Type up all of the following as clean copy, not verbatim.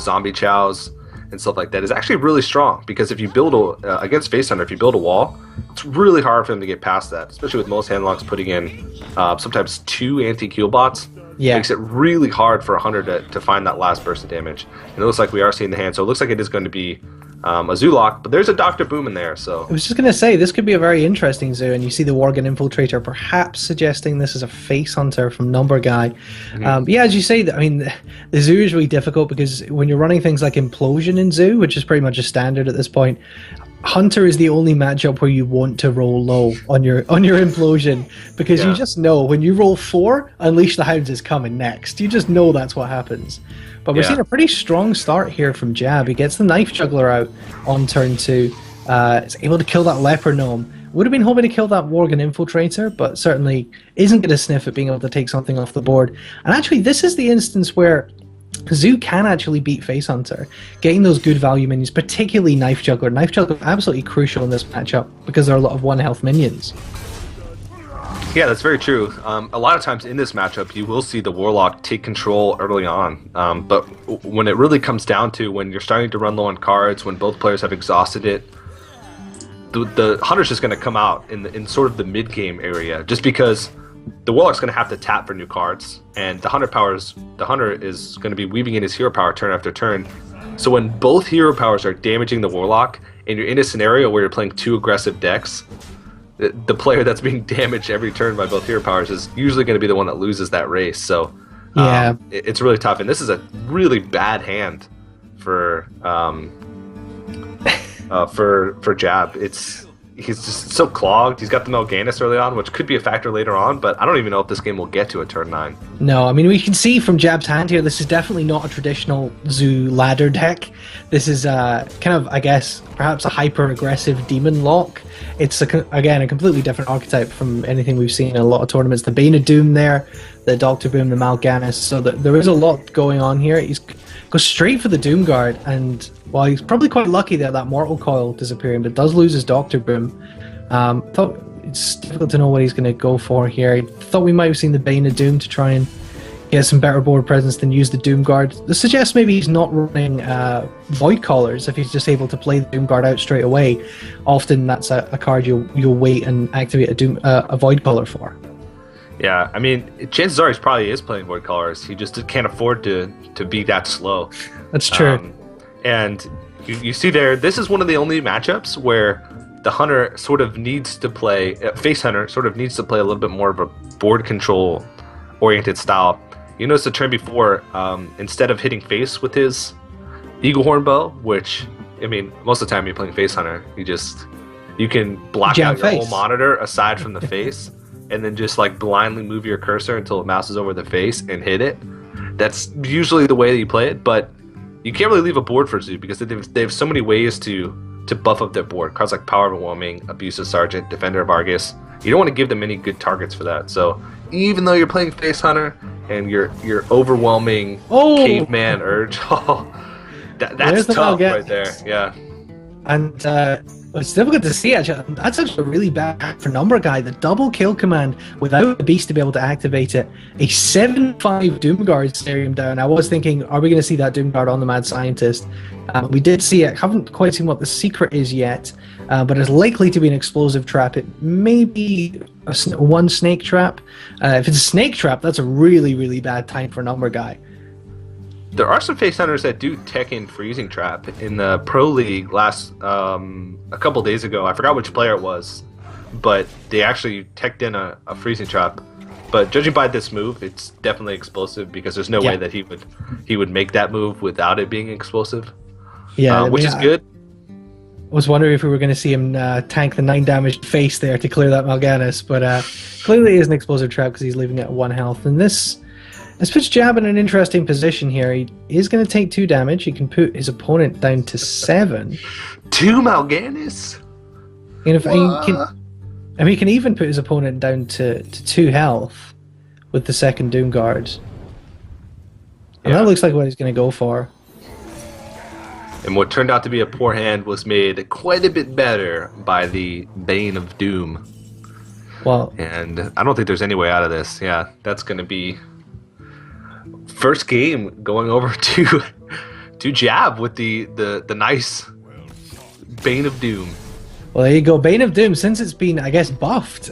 zombie chows and stuff like that is actually really strong, because if you build against Face Hunter, if you build a wall, it's really hard for them to get past that, especially with most handlocks putting in sometimes 2 anti-Q bots. Yeah. Makes it really hard for a Hunter to find that last burst of damage. And it looks like we are seeing the hand, so it looks like it is going to be a Zoolock, but there's a Dr. Boom in there, so... I was just going to say, this could be a very interesting zoo, and you see the Worgen Infiltrator perhaps suggesting this is a Face Hunter from Numberguy. Yeah, as you say, I mean, the zoo is really difficult, because when you're running things like Implosion in zoo, which is pretty much a standard at this point, Hunter is the only matchup where you want to roll low on your Implosion, because you just know when you roll 4, Unleash the Hounds is coming next. You just know that's what happens. But we're seeing a pretty strong start here from Jab. He gets the Knife Juggler out on turn 2. Is able to kill that Leper Gnome. Would have been hoping to kill that Worgen Infiltrator, but certainly isn't going to sniff at being able to take something off the board. And actually, this is the instance where Zoo can actually beat Face Hunter, getting those good value minions, particularly Knife Juggler. Knife Juggler absolutely crucial in this matchup because there are a lot of 1 health minions. Yeah, that's very true. A lot of times in this matchup, you will see the Warlock take control early on, but when it really comes down to when you're starting to run low on cards, when both players have exhausted it, the Hunter's just going to come out in sort of the mid-game area, just because the Warlock's going to have to tap for new cards, and the Hunter is going to be weaving in his hero power turn after turn. So when both hero powers are damaging the Warlock, and you're in a scenario where you're playing 2 aggressive decks, the player that's being damaged every turn by both hero powers is usually going to be the one that loses that race. So it's really tough, and this is a really bad hand for Jab. He's just so clogged. He's got the Melganis early on, which could be a factor later on, but I don't even know if this game will get to a turn 9. No, I mean, we can see from Jab's hand here, this is definitely not a traditional Zoo ladder deck. This is kind of, I guess, perhaps a hyper-aggressive Demon Lock. It's, again, a completely different archetype from anything we've seen in a lot of tournaments. The Bane of Doom there, the Dr. Boom, the Mal'Ganis, so there is a lot going on here. He's goes straight for the Doom Guard, and while he's probably quite lucky there, that Mortal Coil disappearing, but does lose his Dr. Boom. Thought it's difficult to know what he's going to go for here. I thought we might have seen the Bane of Doom to try and get some better board presence than use the Doom Guard. This suggests maybe he's not running Void Callers if he's just able to play the Doom Guard out straight away. Often that's a card you'll wait and activate a Void Caller for. Yeah, I mean, chances are he probably is playing Void Callers. He just can't afford to be that slow. That's true. And you see there, this is one of the only matchups where the Hunter sort of needs to play, Face Hunter sort of needs to play a little bit more of a board control oriented style. You notice the turn before, instead of hitting face with his Eagle Horn Bow, which, I mean, most of the time you're playing Face Hunter, you can block out your whole monitor aside from the face, and then just like blindly move your cursor until it mouse is over the face and hit it. That's usually the way that you play it, but you can't really leave a board for Zoo because they have so many ways to buff up their board. Cards like Power Overwhelming, Abusive Sergeant, Defender of Argus. You don't want to give them any good targets for that. So even though you're playing Face Hunter and you're overwhelming Caveman Urge, that's tough right there. Yeah. And it's difficult to see, actually. That's actually a really bad hack for Numberguy. The double kill command without the beast to be able to activate it. A 7/5 Doomguard staring him down. I was thinking, are we going to see that Doomguard on the Mad Scientist? We did see it. Haven't quite seen what the secret is yet, but it's likely to be an explosive trap. It may be one snake trap. If it's a snake trap, that's a really, really bad time for Numberguy. There are some Face Hunters that do tech in Freezing Trap. In the Pro League a couple days ago, I forgot which player it was, but they actually teched in a Freezing Trap. But judging by this move, it's definitely explosive because there's no way that he would make that move without it being explosive. Yeah, which is good. I was wondering if we were going to see him tank the 9 damaged face there to clear that Mal'Ganis, but clearly it is an explosive trap because he's leaving it at 1 health. And this puts Jab in an interesting position here. He is going to take 2 damage. He can put his opponent down to 7. 2 Mal'Ganis? And he can even put his opponent down to 2 health with the second Doom Guard. And that looks like what he's going to go for. And what turned out to be a poor hand was made quite a bit better by the Bane of Doom. Well, and I don't think there's any way out of this. Yeah, that's going to be first game going over to to Jab with the nice Bane of Doom. Well, there you go. Bane of Doom, since it's been, I guess, buffed,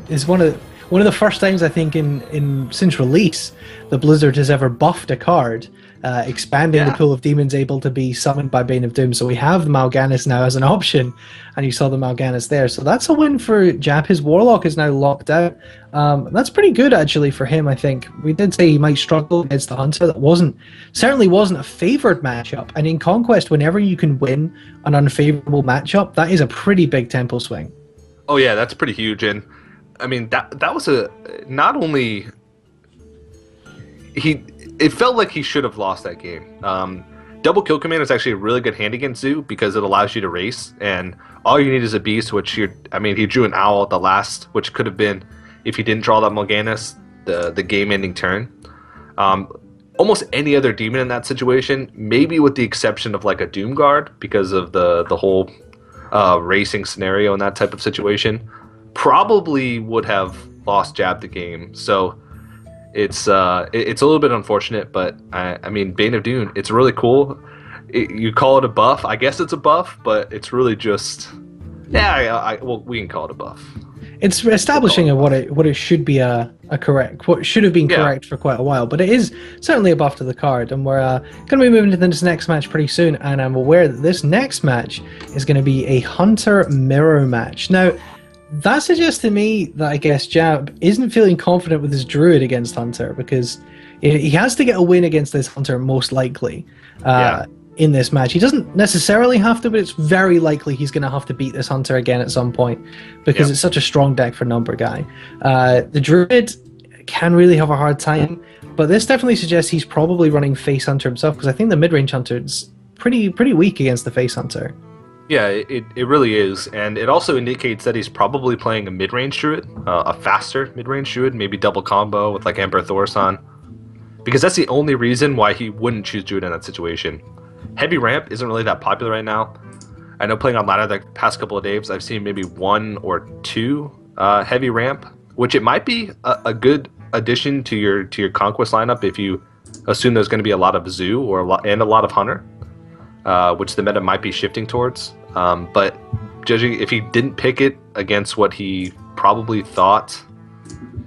is one of the first times I think in since release the Blizzard has ever buffed a card, expanding the pool of demons able to be summoned by Bane of Doom. So we have the Mal'Ganis now as an option, and you saw the Mal'Ganis there. So that's a win for Jab. His Warlock is now locked out. That's pretty good actually for him, I think. We did say he might struggle against the Hunter. That certainly wasn't a favored matchup. And in Conquest, whenever you can win an unfavorable matchup, that is a pretty big tempo swing. Oh yeah, that's pretty huge. And I mean, that was not only it felt like he should have lost that game. Double Kill Command is actually a really good hand against Zoo because it allows you to race, and all you need is a beast, which he drew an owl at the last, which could have been, if he didn't draw that Mal'Ganis, the game-ending turn. Almost any other demon in that situation, maybe with the exception of like a Doom Guard because of the whole racing scenario in that type of situation, probably would have lost Jab the game. So it's a little bit unfortunate, but I mean, Bane of Doom, it's really cool. You call it a buff, I guess it's a buff, but it's really just well, we can call it a buff. It's establishing what it should be what should have been correct for quite a while, but it is certainly a buff to the card, and we're going to be moving to this next match pretty soon, and I'm aware that this next match is going to be a Hunter Mirror match. Now, that suggests to me that I guess Jab isn't feeling confident with his Druid against Hunter, because he has to get a win against this Hunter most likely in this match. He doesn't necessarily have to, but it's very likely he's going to have to beat this Hunter again at some point because it's such a strong deck for Numberguy. The Druid can really have a hard time, but this definitely suggests he's probably running Face Hunter himself, because I think the mid-range Hunter is pretty weak against the Face Hunter. Yeah, it really is, and it also indicates that he's probably playing a mid-range Druid, a faster mid-range Druid, maybe double combo with like Emperor Thorson, because that's the only reason why he wouldn't choose Druid in that situation. Heavy Ramp isn't really that popular right now. I know playing on ladder the past couple of days, I've seen maybe 1 or 2 Heavy Ramp, which it might be a good addition to your Conquest lineup if you assume there's going to be a lot of Zoo and a lot of Hunter. Which the meta might be shifting towards. But judging if he didn't pick it against what he probably thought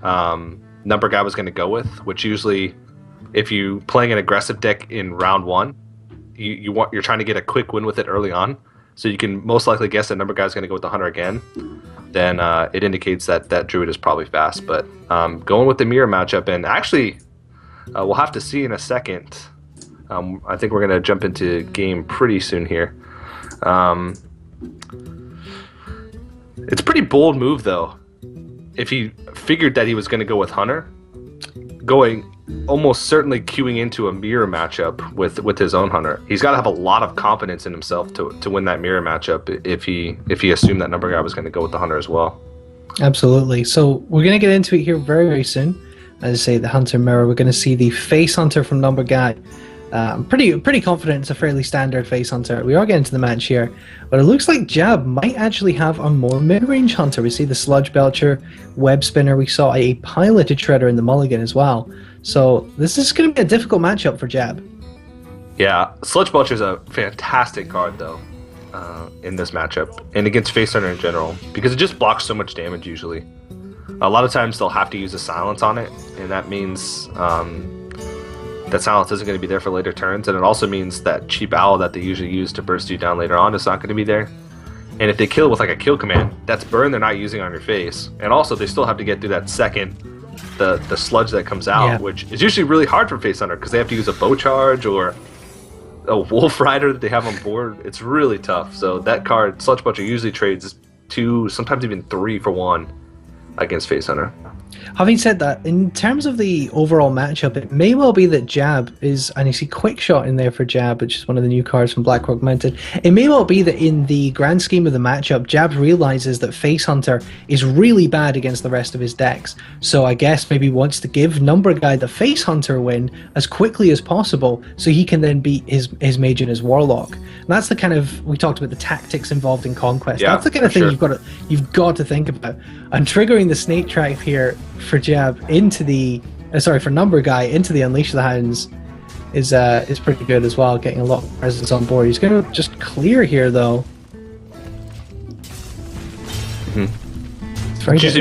Numberguy was going to go with, which usually, if you playing an aggressive deck in round 1, you're trying to get a quick win with it early on, so you can most likely guess that Numberguy is going to go with the Hunter again. Then it indicates that Druid is probably fast. But going with the mirror matchup, and actually we'll have to see in a second. I think we're going to jump into game pretty soon here. It's a pretty bold move, though. If he figured that he was going to go with Hunter, going almost certainly queuing into a mirror matchup with his own Hunter. He's got to have a lot of confidence in himself to win that mirror matchup if he assumed that Numberguy was going to go with the Hunter as well. Absolutely. So we're going to get into it here very, very soon. As I say, the Hunter Mirror, we're going to see the Face Hunter from Numberguy. I'm pretty confident it's a fairly standard Face Hunter. We are getting to the match here, but it looks like Jab might actually have a more mid-range Hunter. We see the Sludge Belcher, Web Spinner. We saw a Piloted Shredder in the Mulligan as well. So this is going to be a difficult matchup for Jab. Yeah, Sludge Belcher is a fantastic card, though, in this matchup, and against Face Hunter in general, because it just blocks so much damage usually. A lot of times they'll have to use a Silence on it, and that means that Silence isn't going to be there for later turns, and it also means that cheap Owl that they usually use to burst you down later on is not going to be there. And if they kill with like a kill command, that's burn they're not using on your face. And also they still have to get through that second, the sludge that comes out, which is usually really hard for Face Hunter because they have to use a bow charge or a Wolf Rider that they have on board. It's really tough. So that card, Sludge Belcher, usually trades 2, sometimes even 3 for 1 against Face Hunter. Having said that, in terms of the overall matchup, it may well be that Jab is, and you see Quick Shot in there for Jab, which is one of the new cards from Blackrock Mountain. It may well be that in the grand scheme of the matchup, Jab realizes that Face Hunter is really bad against the rest of his decks. So I guess maybe wants to give Numberguy the Face Hunter win as quickly as possible so he can then beat his Mage and his Warlock. And that's the kind of, we talked about the tactics involved in Conquest. That's the kind of thing you've got to think about. And triggering the Snake Trap here for Jab into the for Numberguy into the Unleash the Hounds is pretty good as well, getting a lot of presence on board. He's going to just clear here, though. It's usually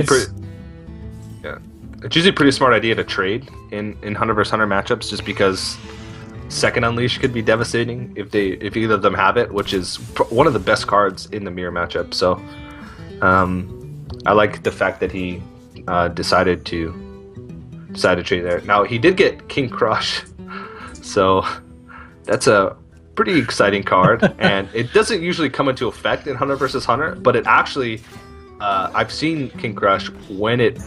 it's usually a pretty smart idea to trade in Hunter vs Hunter matchups, just because second Unleash could be devastating if either of them have it, which is one of the best cards in the mirror matchup. So I like the fact that he decided to trade there. Now he did get King Crush, so that's a pretty exciting card, and it doesn't usually come into effect in Hunter vs Hunter, but it actually I've seen King Crush when it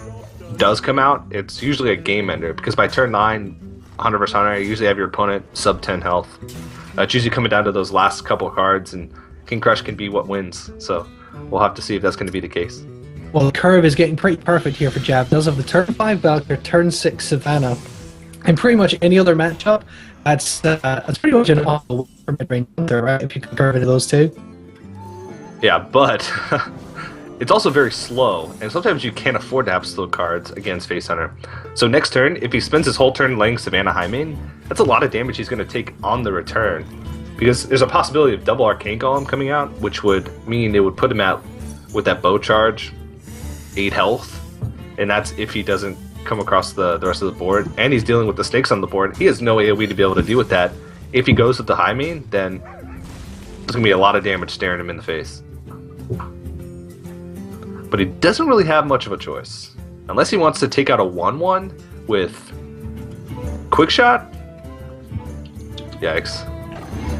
does come out. It's usually a game ender, because by turn 9 Hunter vs Hunter, you usually have your opponent sub 10 health. It's usually coming down to those last couple cards, and King Crush can be what wins. So we'll have to see if that's going to be the case. Well, the curve is getting pretty perfect here for Jab. Does have the turn 5 Valkyr, turn 6 Savannah, and pretty much any other matchup, that's pretty much an awful for mid-range Hunter, right? If you can curve into those two. Yeah, but it's also very slow, and sometimes you can't afford to have slow cards against Face Hunter. So next turn, if he spends his whole turn laying Savannah Highmane, that's a lot of damage he's going to take on the return, because there's a possibility of double Arcane Golem coming out, which would mean it would put him out with that bow charge, 8 health, and that's if he doesn't come across the rest of the board, and he's dealing with the snakes on the board. He has no AoE to be able to deal with that. If he goes with the Highmane, then there's going to be a lot of damage staring him in the face. But he doesn't really have much of a choice. Unless he wants to take out a 1-1 with Quick Shot. Yikes.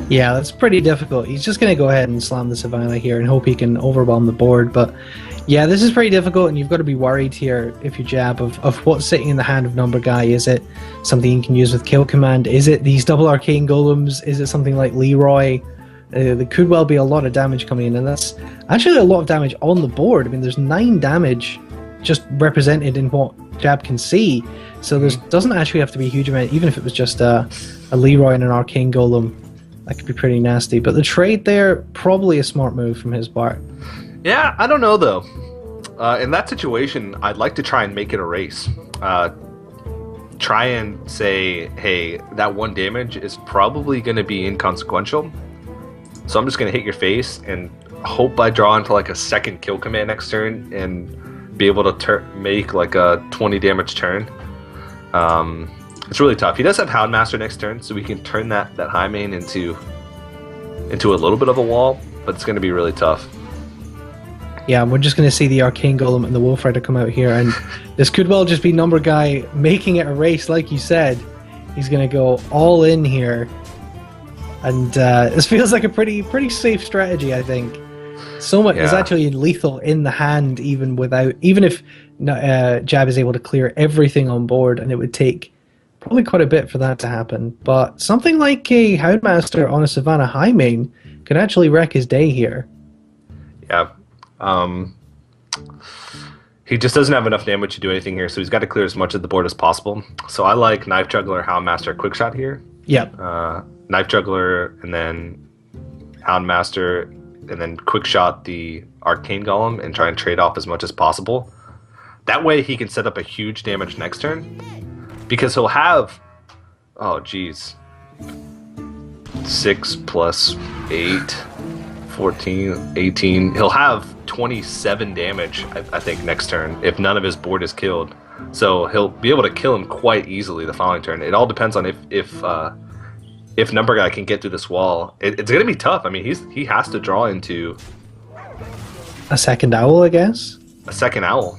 Yeah, that's pretty difficult. He's just going to go ahead and slam the Savannah here and hope he can overwhelm the board. But yeah, this is pretty difficult, and you've got to be worried here if you Jab of what's sitting in the hand of Numberguy. Is it something you can use with Kill Command? Is it these double Arcane Golems? Is it something like Leroy? There could well be a lot of damage coming in, and that's actually a lot of damage on the board. I mean, there's 9 damage just represented in what Jab can see, so there doesn't actually have to be a huge amount. Even if it was just a Leroy and an Arcane Golem, that could be pretty nasty. But the trade there, probably a smart move from his part. Yeah, I don't know, though. In that situation, I'd like to try and make it a race. Try and say, hey, that 1 damage is probably going to be inconsequential, so I'm just going to hit your face and hope I draw into like a second kill command next turn and be able to make like a 20 damage turn. It's really tough. He does have Houndmaster next turn, so we can turn that Highmane into a little bit of a wall, but it's going to be really tough. Yeah, we're just going to see the Arcane Golem and the Wolf Rider come out here, and this could well just be Numberguy making it a race, like you said. He's going to go all in here. And this feels like a pretty safe strategy, I think. So much is actually lethal in the hand, even if Jab is able to clear everything on board, and it would take probably quite a bit for that to happen. But something like a Houndmaster on a Savannah Highmane could actually wreck his day here. Yeah. He just doesn't have enough damage to do anything here, so he's got to clear as much of the board as possible. So I like Knife Juggler, Houndmaster, Quickshot here. Yep. Knife Juggler, and then Houndmaster, and then Quickshot the Arcane Golem, and try and trade off as much as possible. That way he can set up a huge damage next turn, because he'll have, 6 plus 8, 14, 18. He'll have 27 damage, I think, next turn, if none of his board is killed. So he'll be able to kill him quite easily the following turn. It all depends on if Numberguy can get through this wall. It's going to be tough. I mean, he has to draw into a second owl, I guess. A second owl.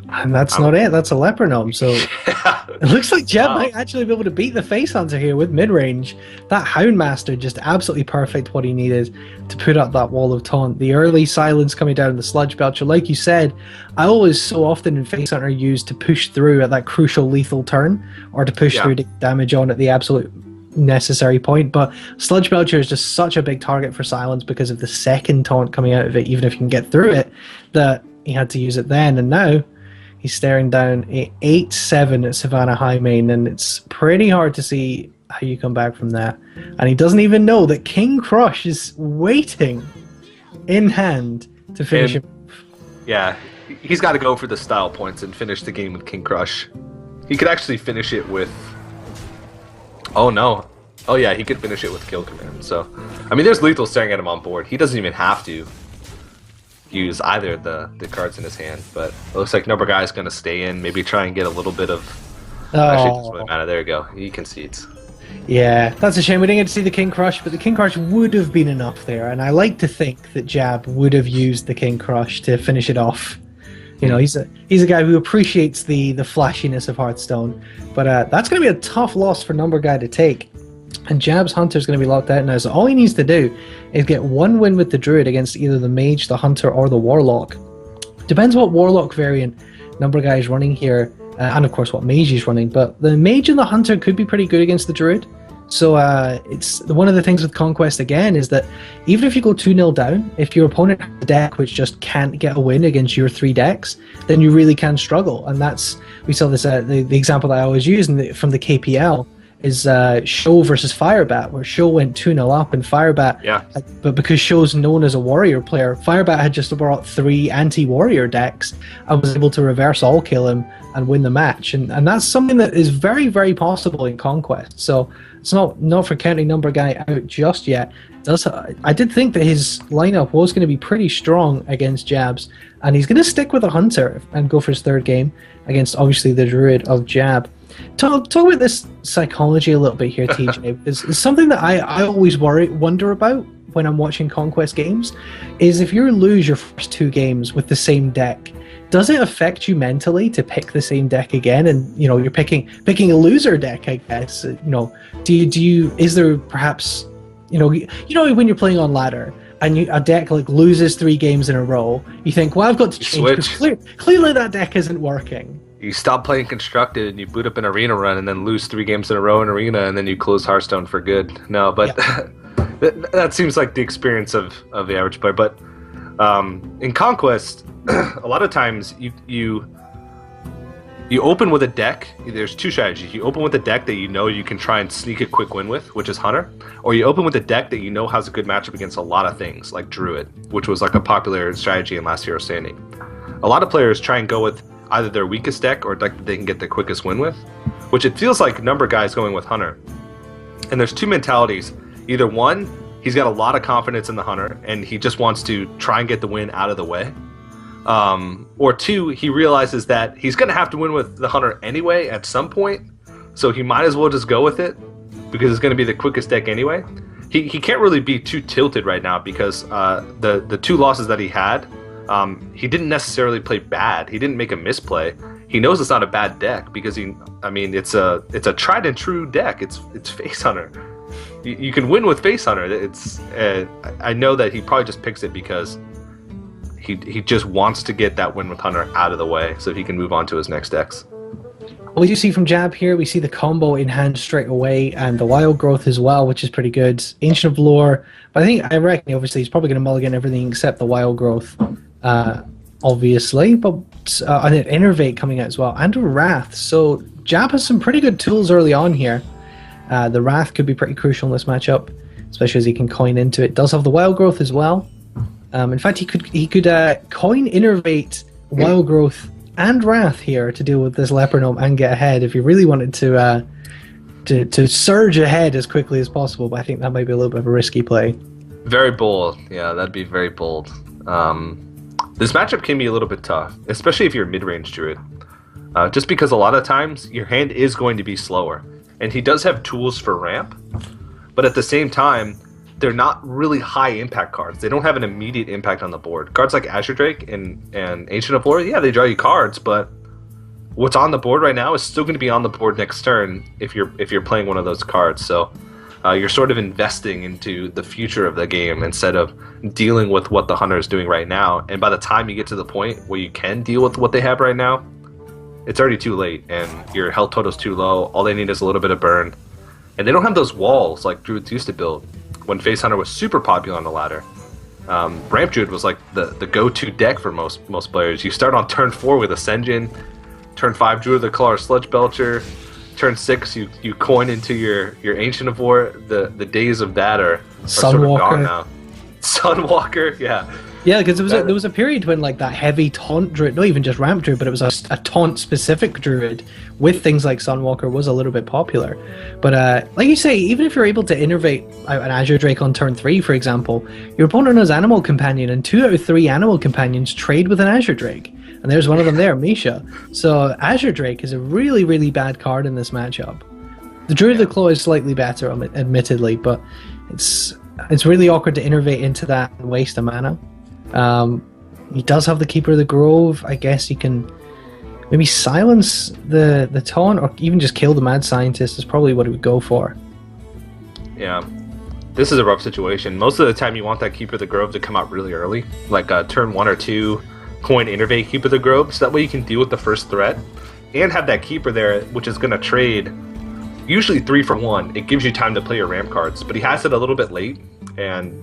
And that's not it. That's a leper gnome. So it looks like Jeb might actually be able to beat the Face Hunter here with mid-range. That Houndmaster just absolutely perfect what he needed to put up that wall of taunt. The early silence coming down in the Sludge Belcher. Like you said, I always so often in Face Hunter use to push through at that crucial lethal turn, or to push through to get damage on at the absolute necessary point. But Sludge Belcher is just such a big target for silence because of the second taunt coming out of it, even if you can get through it, that he had to use it then. And now he's staring down a 8-7 at Savannah Highmane, and it's pretty hard to see how you come back from that. And he doesn't even know that King Crush is waiting in hand to finish him. Yeah, he's got to go for the style points and finish the game with King Crush. He could actually finish it with Oh no. Oh yeah, he could finish it with kill command. So, I mean, there's lethal staring at him on board. He doesn't even have to use either of the cards in his hand. But it looks like Numberguy is going to stay in, maybe try and get a little bit of. Actually, it doesn't really matter. There you go. He concedes. Yeah, that's a shame. We didn't get to see the King Crush, but the King Crush would have been enough there. And I like to think that Jab would have used the King Crush to finish it off. You know, he's a guy who appreciates the flashiness of Hearthstone. But that's going to be a tough loss for Numberguy to take. And Jab's Hunter's going to be locked out now. So all he needs to do is get one win with the Druid against either the Mage, the Hunter, or the Warlock. Depends what Warlock variant Numberguy is running here. And of course what Mage he's running, but the Mage and the Hunter could be pretty good against the Druid. So it's one of the things with Conquest again is that even if you go 2-0 down, if your opponent has a deck which just can't get a win against your 3 decks, then you really can struggle. And that's, we saw this, the example that I always use from the KPL is Show versus Firebat, where Show went 2-0 up and Firebat, but because Show's known as a warrior player, Firebat had just brought 3 anti-warrior decks and was able to reverse all kill him and win the match. And that's something that is very, very possible in Conquest. So it's not for counting Numberguy out just yet. I did think that his lineup was going to be pretty strong against Jabs, and he's going to stick with a Hunter and go for his 3rd game against obviously the Druid of Jab. Talk about this psychology a little bit here, TJ. It's something that I always wonder about when I'm watching Conquest games, is if you lose your first 2 games with the same deck, does it affect you mentally to pick the same deck again? And you know, you're picking a loser deck, I guess. You know, do you is there perhaps, you know when you're playing on ladder and a deck like loses 3 games in a row, you think, well, I've got to change because clearly that deck isn't working. You stop playing Constructed and you boot up an Arena run and then lose 3 games in a row in Arena and then you close Hearthstone for good. No, but that seems like the experience of the average player. But in Conquest, a lot of times you open with a deck. There's 2 strategies. You open with a deck that you know you can try and sneak a quick win with, which is Hunter, or you open with a deck that you know has a good matchup against a lot of things, like Druid, which was like a popular strategy in Last Hero Standing. A lot of players try and go with either their weakest deck or deck that they can get the quickest win with, which it feels like Numberguy is going with Hunter. And there's 2 mentalities. Either one, he's got a lot of confidence in the Hunter and he just wants to try and get the win out of the way. Or 2, he realizes that he's going to have to win with the Hunter anyway at some point, so he might as well just go with it because it's going to be the quickest deck anyway. He can't really be too tilted right now because the 2 losses that he had, he didn't necessarily play bad. He didn't make a misplay. He knows it's not a bad deck because it's a tried and true deck. It's Face Hunter. You can win with Face Hunter. I know that he probably just picks it because he just wants to get that win with Hunter out of the way so he can move on to his next decks. We do see from Jab here, we see the combo in hand straight away and the Wild Growth as well, which is pretty good. Ancient of Lore, but I reckon obviously he's probably going to mulligan everything except the Wild Growth, obviously, but and an Innervate coming out as well, and a Wrath. So Jab has some pretty good tools early on here. The Wrath could be pretty crucial in this matchup, especially as he can coin into it. Does have the Wild Growth as well. In fact, he could coin, Innervate, Wild Growth, and Wrath here to deal with this Leper Gnome and get ahead if you really wanted to surge ahead as quickly as possible. But I think that might be a little bit of a risky play. Very bold. Yeah, that'd be very bold. This matchup can be a little bit tough, especially if you're a mid-range Druid. Just because a lot of times your hand is going to be slower. And he does have tools for ramp, but at the same time, they're not really high impact cards. They don't have an immediate impact on the board. Cards like Azure Drake and Ancient of Lore, yeah, they draw you cards, but what's on the board right now is still going to be on the board next turn if you're playing one of those cards. So you're sort of investing into the future of the game instead of dealing with what the Hunter is doing right now. And by the time you get to the point where you can deal with what they have right now, it's already too late, and your health total's too low. All they need is a little bit of burn. And they don't have those walls like Druids used to build when Face Hunter was super popular on the ladder. Ramp Druid was like the go-to deck for most players. You start on turn 4 with Ascension, turn 5 Druid of the Claw or Sludge Belcher, turn 6 you coin into your Ancient of Lore. The days of that are sort of gone now. Sunwalker, yeah. Yeah, because there was a period when like that heavy taunt druid, not even just ramp druid, but it was a taunt specific druid with things like Sunwalker was a little bit popular. But like you say, even if you're able to innervate an Azure Drake on turn 3, for example, your opponent has Animal Companion, and 2 out of 3 Animal Companions trade with an Azure Drake, and there's one of them there, Misha. So Azure Drake is a really, really bad card in this matchup. The Druid of the Claw is slightly better, admittedly, but it's really awkward to innervate into that and waste a mana. He does have the Keeper of the Grove. I guess he can maybe silence the taunt, or even just kill the Mad Scientist is probably what he would go for. Yeah, this is a rough situation. Most of the time you want that Keeper of the Grove to come out really early, like turn 1 or 2, coin innervate Keeper of the Grove, so that way you can deal with the first threat, and have that Keeper there, which is going to trade usually 3 for 1. It gives you time to play your ramp cards, but he has it a little bit late, and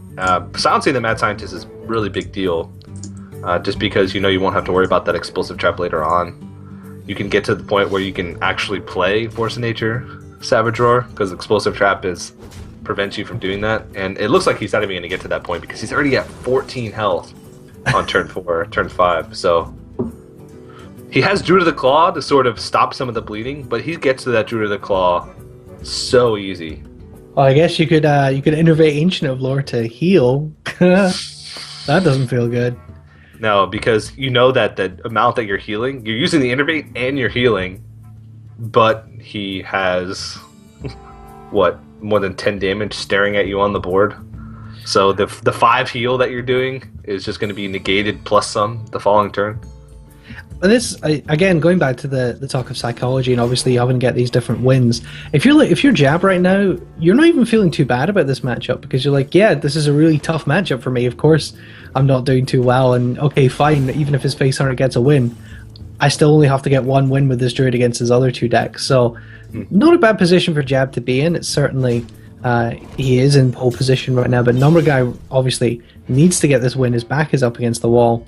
silencing the Mad Scientist is a really big deal, just because you won't have to worry about that explosive trap later on. You can get to the point where you can actually play Force of Nature Savage Roar, because explosive trap prevents you from doing that, and it looks like he's not even going to get to that point because he's already at 14 health on turn 4, turn 5, so he has Druid of the Claw to sort of stop some of the bleeding, but he gets to that Druid of the Claw so easy. Well, I guess you could innervate Ancient of Lore to heal. That doesn't feel good. No, because you know that the amount that you're healing, you're using the innervate and you're healing, but he has what, more than 10 damage staring at you on the board. So the 5 heal that you're doing is just going to be negated plus some the following turn. And this, again, going back to the talk of psychology, and obviously having to get these different wins. If you're Jab right now, you're not even feeling too bad about this matchup, because you're like, yeah, this is a really tough matchup for me. Of course, I'm not doing too well, and okay, fine. Even if his face hunter gets a win, I still only have to get 1 win with this druid against his other 2 decks. So, not a bad position for Jab to be in. It's certainly he is in pole position right now, but Numberguy obviously needs to get this win. His back is up against the wall.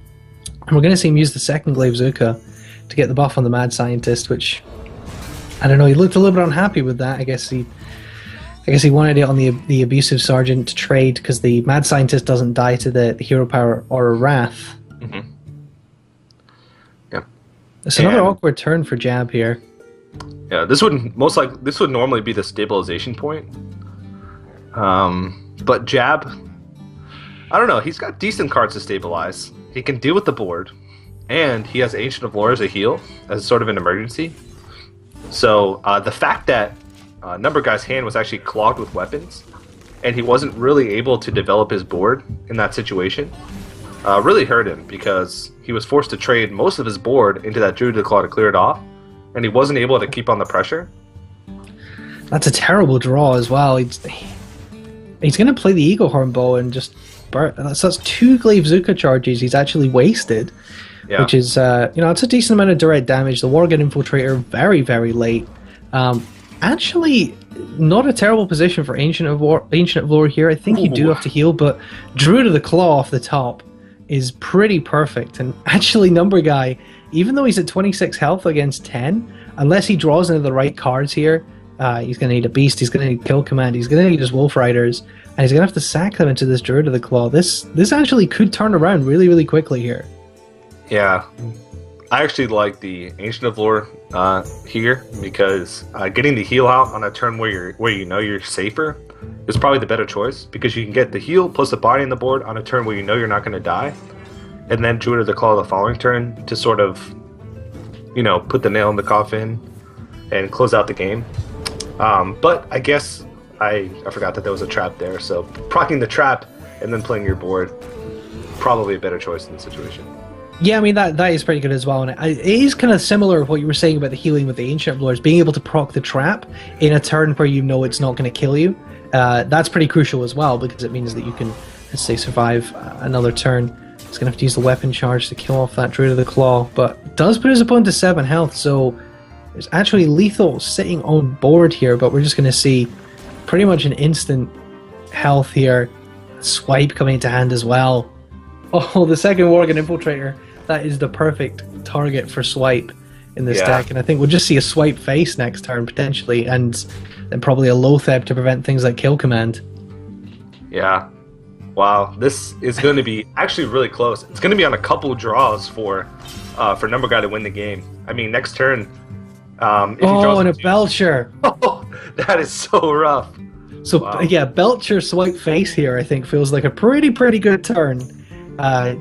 And we're going to see him use the second Glaive Zuka to get the buff on the Mad Scientist, which, I don't know, he looked a little bit unhappy with that. I guess he wanted it on the Abusive Sergeant to trade, because the Mad Scientist doesn't die to the Hero Power or a Wrath. Mm-hmm. Yeah. It's another awkward turn for Jab here. Yeah, this would normally be the stabilization point. But Jab, I don't know, he's got decent cards to stabilize. He can deal with the board, and he has Ancient of Lore as a heal, as sort of an emergency. So the fact that Numberguy's hand was actually clogged with weapons, and he wasn't really able to develop his board in that situation, really hurt him, because he was forced to trade most of his board into that Druid of the Claw to clear it off, and he wasn't able to keep on the pressure. That's a terrible draw as well. He's going to play the Eagle Horn Bow and just... That's 2 Glaive Zuka charges he's actually wasted, which is, it's a decent amount of direct damage. The Worgen Infiltrator, very, very late. Actually, not a terrible position for Ancient of Lore here. I think you do have to heal, but Druid of the Claw off the top is pretty perfect. And actually, Numberguy, even though he's at 26 health against 10, unless he draws into the right cards here, he's going to need a Beast, he's going to need Kill Command, he's going to need his Wolf Riders, and he's going to have to sack them into this Druid of the Claw. This actually could turn around really, really quickly here. Yeah. I actually like the Ancient of Lore here, because getting the heal out on a turn where you're safer is probably the better choice, because you can get the heal plus the body on the board on a turn where you're not going to die, and then Druid of the Claw the following turn to sort of, put the nail in the coffin and close out the game. But I guess I forgot that there was a trap there, so proccing the trap and then playing your board, probably a better choice in the situation. Yeah, I mean, that is pretty good as well, and it is kind of similar to what you were saying about the healing with the Ancient of Lore, being able to proc the trap in a turn where you know it's not going to kill you. That's pretty crucial as well, because it means that you can, let's say, survive another turn. He's going to have to use the weapon charge to kill off that Druid of the Claw, but does put his opponent to 7 health, so there's actually lethal sitting on board here, but we're just going to see pretty much an instant health here. Swipe coming into hand as well. Oh, the second Worgen Infiltrator. That is the perfect target for Swipe in this deck, and I think we'll just see a Swipe face next turn, potentially, and then probably a Loatheb to prevent things like Kill Command. Yeah. Wow, this is going to be actually really close. It's going to be on a couple draws for Numberguy to win the game. I mean, next turn, if he draws and a Belcher. Oh, that is so rough. So Wow. yeah, Belcher swipe face here, I think, feels like a pretty good turn.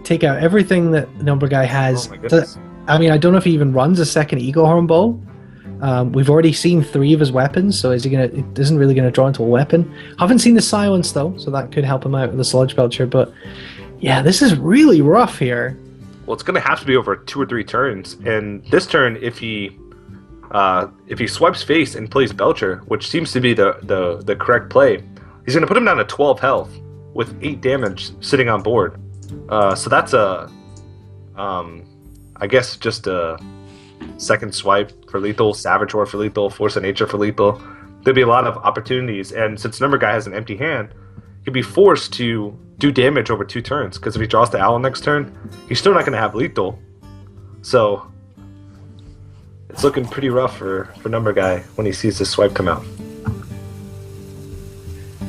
Take out everything that Numberguy has. Oh my goodness. I mean, I don't know if he even runs a second Eagle Horn Bow. We've already seen 3 of his weapons, so is he gonna? It isn't really gonna draw into a weapon. Haven't seen the silence though, so that could help him out with the Sludge Belcher. But yeah, this is really rough here. Well, it's going to have to be over 2 or 3 turns, and this turn, if he swipes face and plays Belcher, which seems to be the correct play, he's going to put him down to 12 health with 8 damage sitting on board. So that's I guess just a second swipe for lethal, Savage Roar for lethal, Force of Nature for lethal. There'd be a lot of opportunities, and since Numberguy has an empty hand, he'd be forced to do damage over 2 turns, because if he draws the Owl next turn, he's still not going to have lethal. So it's looking pretty rough for Numberguy when he sees this swipe come out.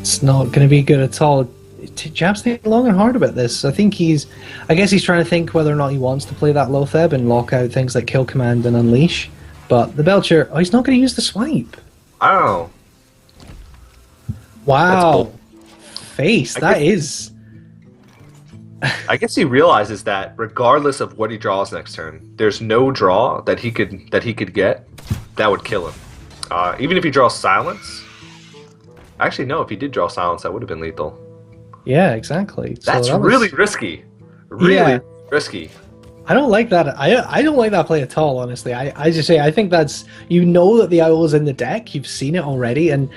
It's not going to be good at all. Jab's thinking long and hard about this. I guess he's trying to think whether or not he wants to play that Lotheb and lock out things like Kill Command and Unleash. But the Belcher, he's not going to use the swipe. I don't know. Wow. Face, that is... I guess he realizes that regardless of what he draws next turn, there's no draw that he could get that would kill him. Even if he draws Silence. Actually, no. If he did draw Silence, that would have been lethal. Yeah, exactly. That's really risky. Really risky. I don't like that. I don't like that play at all, honestly. I just say, I think that's, you know that the Owl is in the deck, you've seen it already, and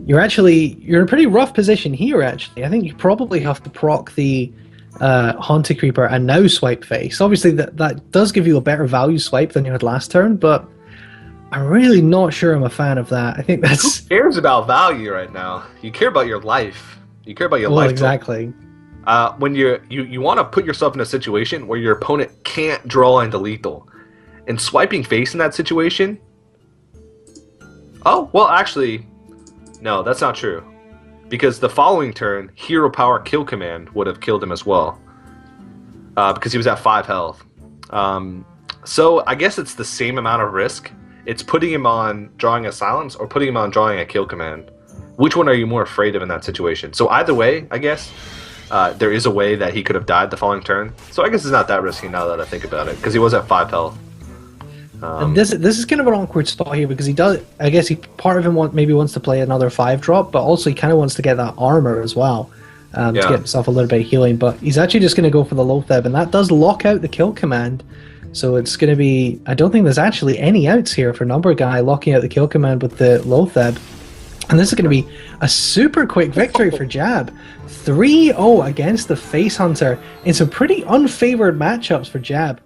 you're in a pretty rough position here, actually. I think you probably have to proc the Haunted Creeper and now swipe face. Obviously, that does give you a better value swipe than you had last turn, but I'm really not sure I'm a fan of that. I think that's... Who cares about value right now? You care about your life. You care about your life. Exactly. When you want to put yourself in a situation where your opponent can't draw into lethal, and swiping face in that situation. Oh well, actually, no, that's not true, because the following turn, Hero Power Kill Command would have killed him as well, because he was at 5 health. So I guess it's the same amount of risk. It's putting him on drawing a Silence or putting him on drawing a Kill Command. Which one are you more afraid of in that situation? So either way, I guess. There is a way that he could have died the following turn. So I guess it's not that risky now that I think about it, because he was at 5 health. And this is kind of an awkward spot here, because he does, I guess part of him maybe wants to play another 5-drop, but also he kind of wants to get that armor as well, to get himself a little bit of healing. But he's actually just going to go for the Lotheb, and that does lock out the Kill Command. So it's going to be, I don't think there's actually any outs here for Numberguy locking out the Kill Command with the Lotheb. And this is going to be a super quick victory for Jab. 3-0 against the Face Hunter in some pretty unfavored matchups for Jab.